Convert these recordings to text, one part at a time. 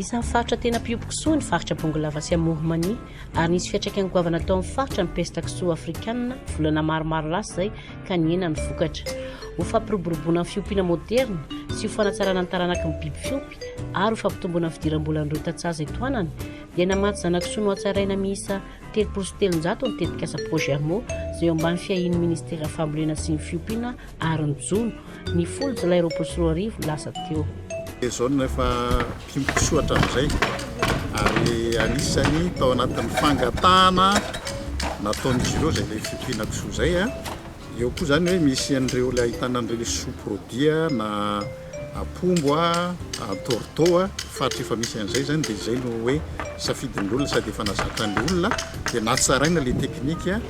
Isan'ny Faritra tena mpiompy kisoa ny Faritra Bongolava sy Amoron'iMania Mania, ary nisy fiatraikany goavana tao amin'ny faritra ny pesta kisoa afrikanina, volana maromaro lasa izay ka nihena ny vokatra. Ho fampiroboroboana fiompiana moderna sy ho fanatsarana ny taranaky ny biby fiompy ary ho fampitomboana ny fidirambolan'ireo tatsaza tohanan'ny, dia namaty zanakisoa nohatsaraina miisa 300 ny tetikasa PROJERMO izay eo ambany fiahian'ny Ministiteran'ny fambolena sy ny fiompiana ary ny jono ny 10 Jolay 2024 lasa teo. Izao nefa mpiompy kisoa hatramin'izay ary anisan'ny tao anatin'ny fangatahana nataon'izy ireo izay ilay fiompiana kisoa izay eo koa zany hoe misy an'ireo ilay ahitana an'ireo sous-produit na apombo torto faritra efa misy an'izay zany dia izay no hoe safidin'ny olona sady efa nazatan'ny olona dia nahatsaraina ilay teknika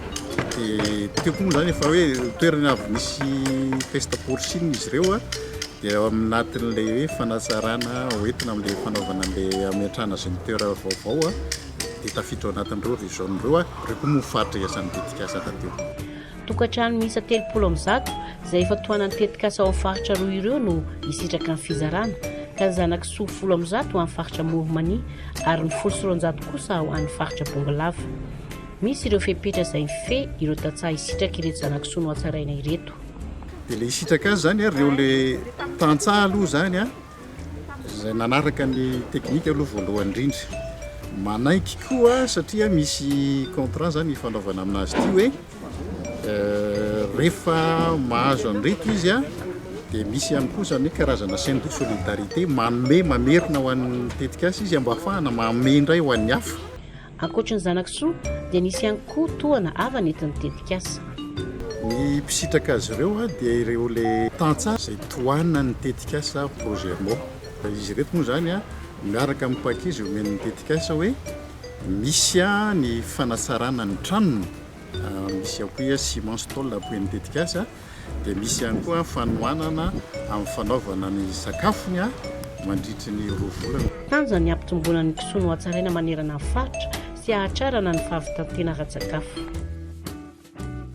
dia teo koa zany efa hoe toerana avy nisy pesta porcine izy ireo dia aminatin'ilay hoe fanatsarana hoentina amin'ilay fanaovana an'ilay ametrahana izay toerana vaovao dia tafiditra ao anatin'ireo région-n'ireo ireo koa moa faritra iasan'ny tetikasa tateo. Tokantrano miisa 30 izay efa tohanan'ny tetikasa ao amin'ny faritra roa ireo no hisitraka ny fizarana, ka ny zanakisoa 10 ho amin'ny faritra Amoron'iMania ary ny 9 kosa ho an'ny faritra Bongolava. Misy ireo fepetra izay mife ireo tantsaha hisitraka ireto zanakisoa nohatsaraina ireto. Dia ilay hisitraka azy zany ireo ilay tantsaha aloha zany izay nanaraka ny teknika aloha voalohany indrindra. Manaiky koa satria misy contrat zany fanaovana aminazy ity hoe rehefa mahazo an'ireto izy dia misy ihany koa zany hoe karazana scène de solidarité mamerina ho an'ny tetikasa izy mba ahafahana manome indray ho an'ny hafa. Ankoatry ny zanakisoa dia nisy ihany koa tohana ava nentin'ny tetikasa. Ny mpisitraka azy ireo dia ireo le tantsaha izay tohanan'ny tetikasa PROJERMO. Izy ireto moa zany miaraka amin'ny pakizy omen'ny tetikasa hoe misy ny fanatsarana ny tranony, misy koa ciment stôle apoen'ny tetikasa, dia misy ihany koa fanohanana amin'ny fanaovana ny sakafony mandritry ny roa volana. Tanjona ny ampitomboana ny kisoa nohatsaraina manerana ny faritra sy ahatrarana ny fahavitantena ara-tsakafo.